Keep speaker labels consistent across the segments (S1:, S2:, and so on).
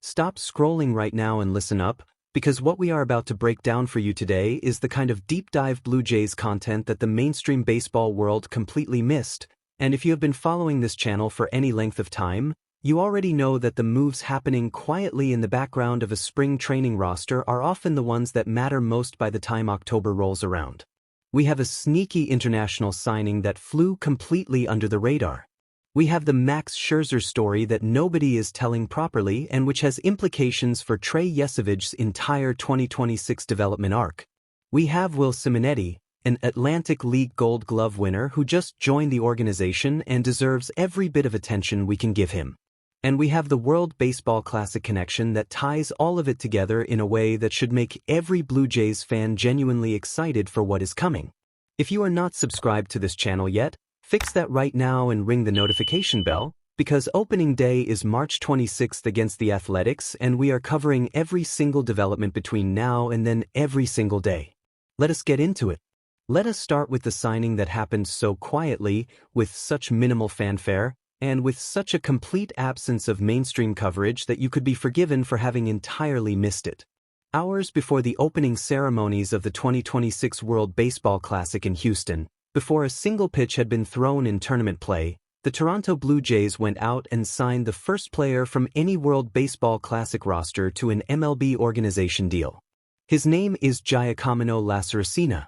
S1: Stop scrolling right now and listen up, because what we are about to break down for you today is the kind of deep dive Blue Jays content that the mainstream baseball world completely missed, and if you have been following this channel for any length of time, you already know that the moves happening quietly in the background of a spring training roster are often the ones that matter most by the time October rolls around. We have a sneaky international signing that flew completely under the radar. We have the Max Scherzer story that nobody is telling properly and which has implications for Trey Yesovich's entire 2026 development arc. We have Will Simonetti, an Atlantic League Gold Glove winner who just joined the organization and deserves every bit of attention we can give him. And we have the World Baseball Classic connection that ties all of it together in a way that should make every Blue Jays fan genuinely excited for what is coming. If you are not subscribed to this channel yet, fix that right now and ring the notification bell, because opening day is March 26th against the Athletics and we are covering every single development between now and then every single day. Let us get into it. Let us start with the signing that happened so quietly, with such minimal fanfare, and with such a complete absence of mainstream coverage that you could be forgiven for having entirely missed it. Hours before the opening ceremonies of the 2026 World Baseball Classic in Houston, before a single pitch had been thrown in tournament play, the Toronto Blue Jays went out and signed the first player from any World Baseball Classic roster to an MLB organization deal. His name is Giacomo Lasserina.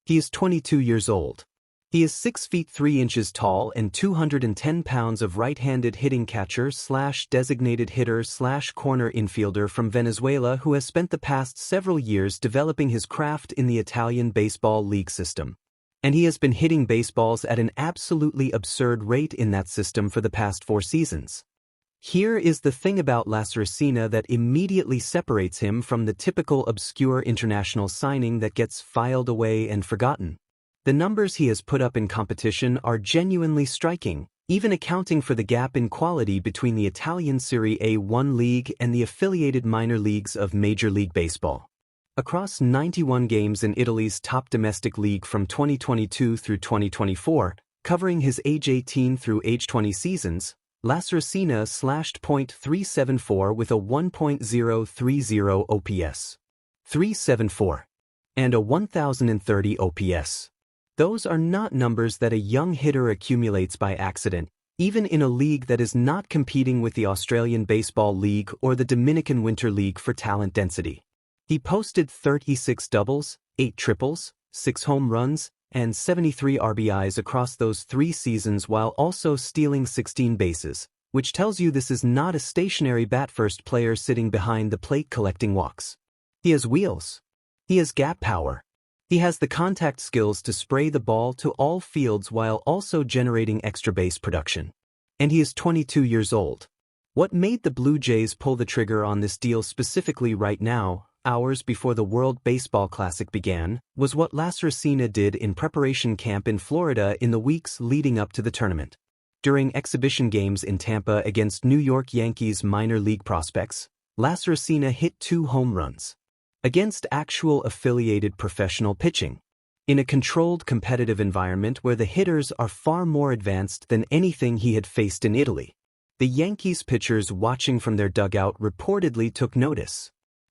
S1: He is 22 years old. He is 6 feet 3 inches tall and 210 pounds of right-handed hitting catcher / designated hitter / corner infielder from Venezuela who has spent the past several years developing his craft in the Italian baseball league system. And he has been hitting baseballs at an absolutely absurd rate in that system for the past 4 seasons. Here is the thing about Lasserina that immediately separates him from the typical obscure international signing that gets filed away and forgotten. The numbers he has put up in competition are genuinely striking, even accounting for the gap in quality between the Italian Serie A1 league and the affiliated minor leagues of Major League Baseball. Across 91 games in Italy's top domestic league from 2022 through 2024, covering his age 18 through age 20 seasons, Lasserina slashed .374 with a 1.030 OPS, 374, and a 1030 OPS. Those are not numbers that a young hitter accumulates by accident, even in a league that is not competing with the Australian Baseball League or the Dominican Winter League for talent density. He posted 36 doubles, 8 triples, 6 home runs, and 73 RBIs across those 3 seasons while also stealing 16 bases, which tells you this is not a stationary bat-first player sitting behind the plate collecting walks. He has wheels. He has gap power. He has the contact skills to spray the ball to all fields while also generating extra base production. And he is 22 years old. What made the Blue Jays pull the trigger on this deal specifically right now, hours before the World Baseball Classic began, was what Lasserina did in preparation camp in Florida in the weeks leading up to the tournament. During exhibition games in Tampa against New York Yankees minor league prospects, Lasserina hit 2 home runs. Against actual affiliated professional pitching. In a controlled competitive environment where the hitters are far more advanced than anything he had faced in Italy. The Yankees pitchers watching from their dugout reportedly took notice.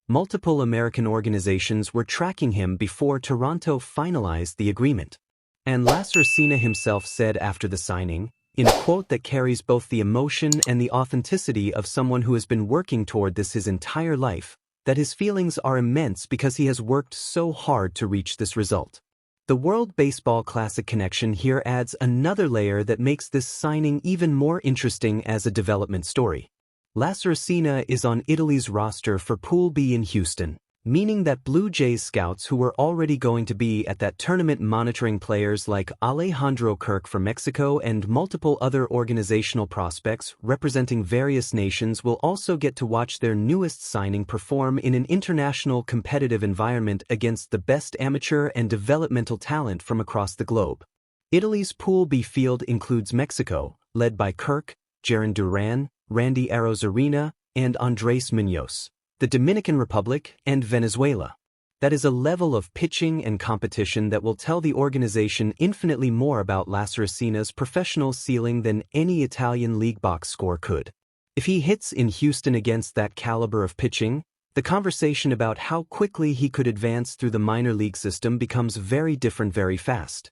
S1: Multiple American organizations were tracking him before Toronto finalized the agreement. And Lasserina himself said after the signing, in a quote that carries both the emotion and the authenticity of someone who has been working toward this his entire life, that his feelings are immense because he has worked so hard to reach this result. The World Baseball Classic connection here adds another layer that makes this signing even more interesting as a development story. Lasserina is on Italy's roster for Pool B in Houston, meaning that Blue Jays scouts who were already going to be at that tournament monitoring players like Alejandro Kirk from Mexico and multiple other organizational prospects representing various nations will also get to watch their newest signing perform in an international competitive environment against the best amateur and developmental talent from across the globe. Italy's Pool B field includes Mexico, led by Kirk, Jarren Duran, Randy Arozarena, and Andres Munoz, the Dominican Republic, and Venezuela. That is a level of pitching and competition that will tell the organization infinitely more about Lasserina's professional ceiling than any Italian league box score could. If he hits in Houston against that caliber of pitching, the conversation about how quickly he could advance through the minor league system becomes very different very fast.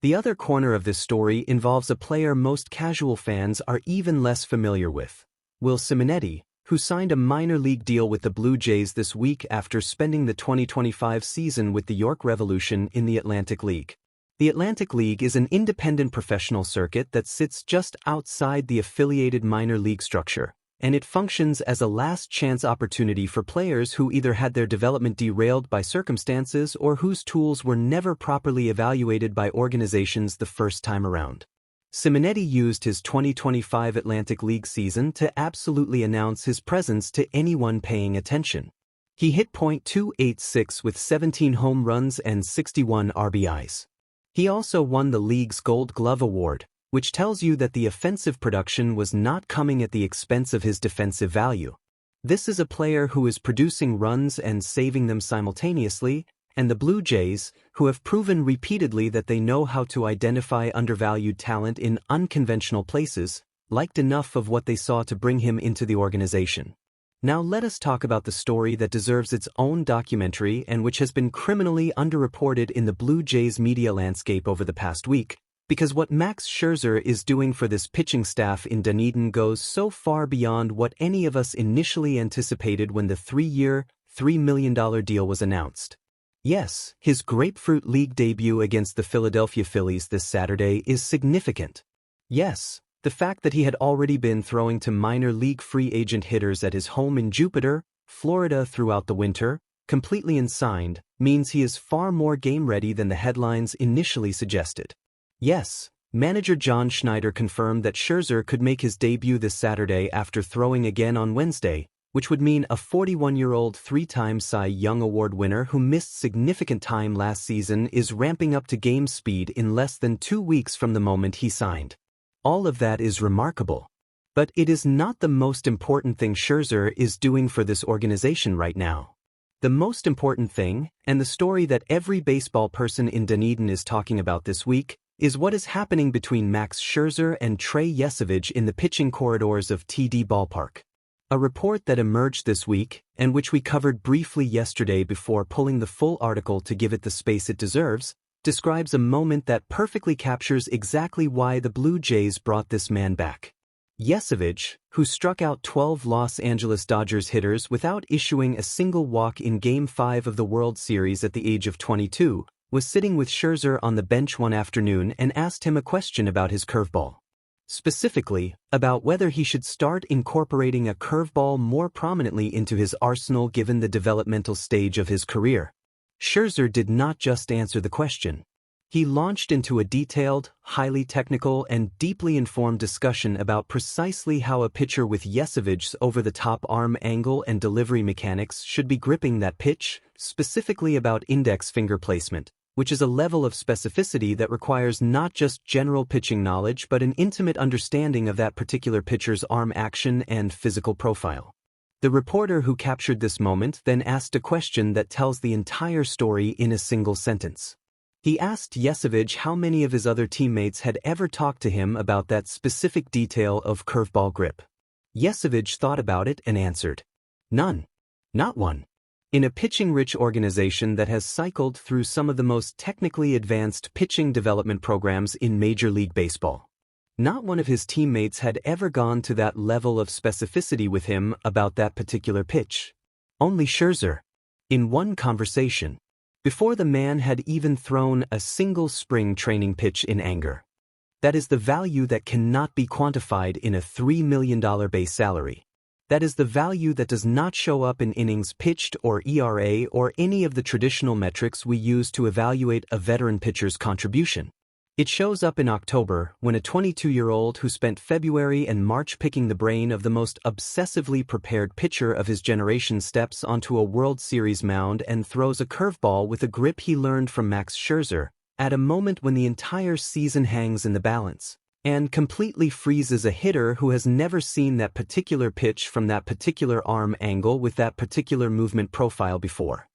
S1: The other corner of this story involves a player most casual fans are even less familiar with, Will Simonetti, who signed a minor league deal with the Blue Jays this week after spending the 2025 season with the York Revolution in the Atlantic League. The Atlantic League is an independent professional circuit that sits just outside the affiliated minor league structure, and it functions as a last-chance opportunity for players who either had their development derailed by circumstances or whose tools were never properly evaluated by organizations the first time around. Simonetti used his 2025 Atlantic League season to absolutely announce his presence to anyone paying attention. He hit .286 with 17 home runs and 61 RBIs. He also won the league's Gold Glove Award, which tells you that the offensive production was not coming at the expense of his defensive value. This is a player who is producing runs and saving them simultaneously, and the Blue Jays, who have proven repeatedly that they know how to identify undervalued talent in unconventional places, liked enough of what they saw to bring him into the organization. Now let us talk about the story that deserves its own documentary and which has been criminally underreported in the Blue Jays media landscape over the past week, because what Max Scherzer is doing for this pitching staff in Dunedin goes so far beyond what any of us initially anticipated when the 3-year, $3 million deal was announced. Yes, his Grapefruit League debut against the Philadelphia Phillies this Saturday is significant. Yes, the fact that he had already been throwing to minor league free agent hitters at his home in Jupiter, Florida throughout the winter, completely unsigned, means he is far more game-ready than the headlines initially suggested. Yes, manager John Schneider confirmed that Scherzer could make his debut this Saturday after throwing again on Wednesday, which would mean a 41-year-old three-time Cy Young Award winner who missed significant time last season is ramping up to game speed in less than 2 weeks from the moment he signed. All of that is remarkable. But it is not the most important thing Scherzer is doing for this organization right now. The most important thing, and the story that every baseball person in Dunedin is talking about this week, is what is happening between Max Scherzer and Trey Yesavage in the pitching corridors of TD Ballpark. A report that emerged this week, and which we covered briefly yesterday before pulling the full article to give it the space it deserves, describes a moment that perfectly captures exactly why the Blue Jays brought this man back. Yesavage, who struck out 12 Los Angeles Dodgers hitters without issuing a single walk in Game 5 of the World Series at the age of 22, was sitting with Scherzer on the bench one afternoon and asked him a question about his curveball. Specifically, about whether he should start incorporating a curveball more prominently into his arsenal given the developmental stage of his career. Scherzer did not just answer the question. He launched into a detailed, highly technical, and deeply informed discussion about precisely how a pitcher with Yesavage's over-the-top arm angle and delivery mechanics should be gripping that pitch, specifically about index finger placement, which is a level of specificity that requires not just general pitching knowledge but an intimate understanding of that particular pitcher's arm action and physical profile. The reporter who captured this moment then asked a question that tells the entire story in a single sentence. He asked Yesavage how many of his other teammates had ever talked to him about that specific detail of curveball grip. Yesavage thought about it and answered, "None. Not one." In a pitching-rich organization that has cycled through some of the most technically advanced pitching development programs in Major League Baseball. Not one of his teammates had ever gone to that level of specificity with him about that particular pitch. Only Scherzer. In one conversation. Before the man had even thrown a single spring training pitch in anger. That is the value that cannot be quantified in a $3 million base salary. That is the value that does not show up in innings pitched or ERA or any of the traditional metrics we use to evaluate a veteran pitcher's contribution. It shows up in October when a 22-year-old who spent February and March picking the brain of the most obsessively prepared pitcher of his generation steps onto a World Series mound and throws a curveball with a grip he learned from Max Scherzer, at a moment when the entire season hangs in the balance, and completely freezes a hitter who has never seen that particular pitch from that particular arm angle with that particular movement profile before.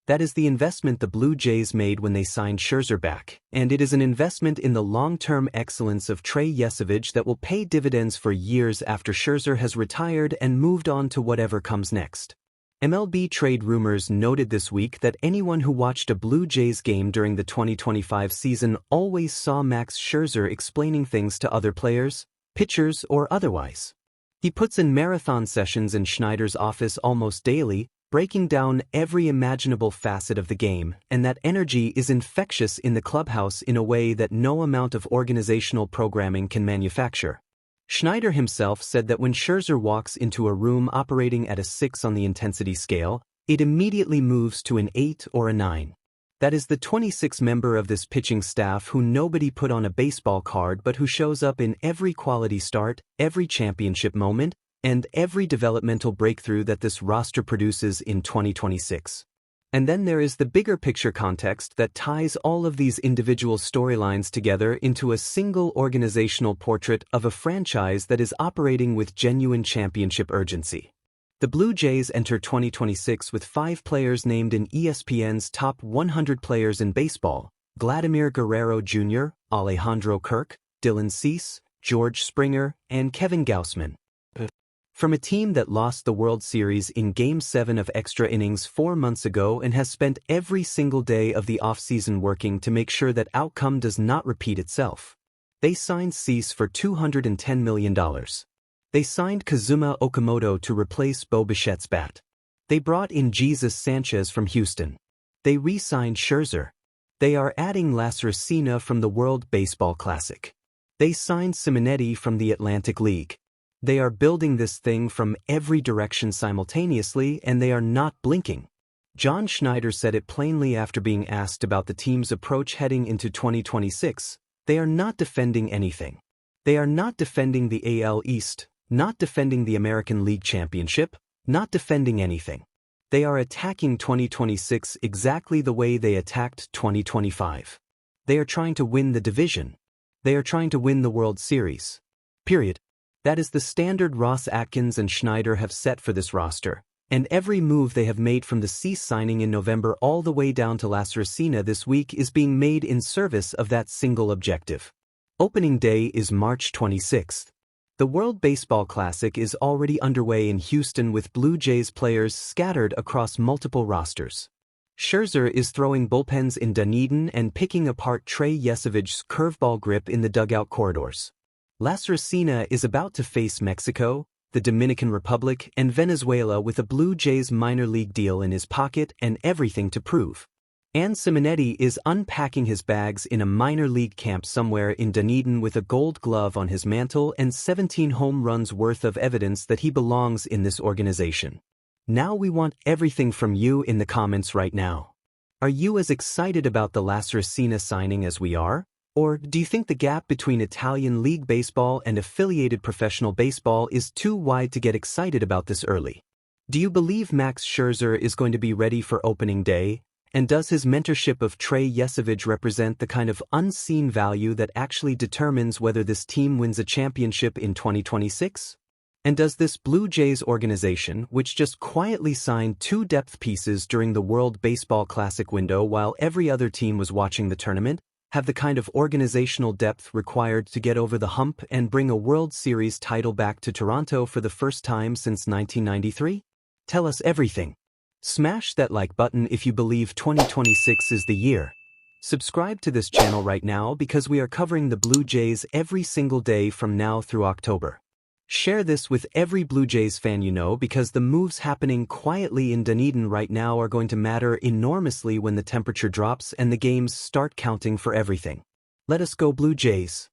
S1: That is the investment the Blue Jays made when they signed Scherzer back, and it is an investment in the long-term excellence of Trey Yesevich that will pay dividends for years after Scherzer has retired and moved on to whatever comes next. MLB Trade Rumors noted this week that anyone who watched a Blue Jays game during the 2025 season always saw Max Scherzer explaining things to other players, pitchers, or otherwise. He puts in marathon sessions in Schneider's office almost daily, breaking down every imaginable facet of the game, and that energy is infectious in the clubhouse in a way that no amount of organizational programming can manufacture. Schneider himself said that when Scherzer walks into a room operating at a 6 on the intensity scale, it immediately moves to an 8 or a 9. That is the 26th member of this pitching staff who nobody put on a baseball card but who shows up in every quality start, every championship moment, and every developmental breakthrough that this roster produces in 2026. And then there is the bigger picture context that ties all of these individual storylines together into a single organizational portrait of a franchise that is operating with genuine championship urgency. The Blue Jays enter 2026 with 5 players named in ESPN's top 100 players in baseball: Vladimir Guerrero Jr., Alejandro Kirk, Dylan Cease, George Springer, and Kevin Gausman. From a team that lost the World Series in Game 7 of extra innings 4 months ago and has spent every single day of the offseason working to make sure that outcome does not repeat itself. They signed Cease for $210 million. They signed Kazuma Okamoto to replace Bo Bichette's bat. They brought in Jesus Sanchez from Houston. They re-signed Scherzer. They are adding Lasserina from the World Baseball Classic. They signed Simonetti from the Atlantic League. They are building this thing from every direction simultaneously, and they are not blinking. John Schneider said it plainly after being asked about the team's approach heading into 2026. They are not defending anything. They are not defending the AL East, not defending the American League Championship, not defending anything. They are attacking 2026 exactly the way they attacked 2025. They are trying to win the division. They are trying to win the World Series. Period. That is the standard Ross Atkins and Schneider have set for this roster, and every move they have made from the Cease signing in November all the way down to Lasserina this week is being made in service of that single objective. Opening day is March 26th. The World Baseball Classic is already underway in Houston with Blue Jays players scattered across multiple rosters. Scherzer is throwing bullpens in Dunedin and picking apart Trey Yesevich's curveball grip in the dugout corridors. Lasserina is about to face Mexico, the Dominican Republic, and Venezuela with a Blue Jays minor league deal in his pocket and everything to prove. And Simonetti is unpacking his bags in a minor league camp somewhere in Dunedin with a gold glove on his mantle and 17 home runs worth of evidence that he belongs in this organization. Now we want everything from you in the comments right now. Are you as excited about the Lasserina signing as we are? Or do you think the gap between Italian League Baseball and affiliated professional baseball is too wide to get excited about this early? Do you believe Max Scherzer is going to be ready for opening day? And does his mentorship of Trey Yesevich represent the kind of unseen value that actually determines whether this team wins a championship in 2026? And does this Blue Jays organization, which just quietly signed 2 depth pieces during the World Baseball Classic window while every other team was watching the tournament, have the kind of organizational depth required to get over the hump and bring a World Series title back to Toronto for the first time since 1993? Tell us everything. Smash that like button if you believe 2026 is the year. Subscribe to this channel right now because we are covering the Blue Jays every single day from now through October. Share this with every Blue Jays fan you know because the moves happening quietly in Dunedin right now are going to matter enormously when the temperature drops and the games start counting for everything. Let us go Blue Jays.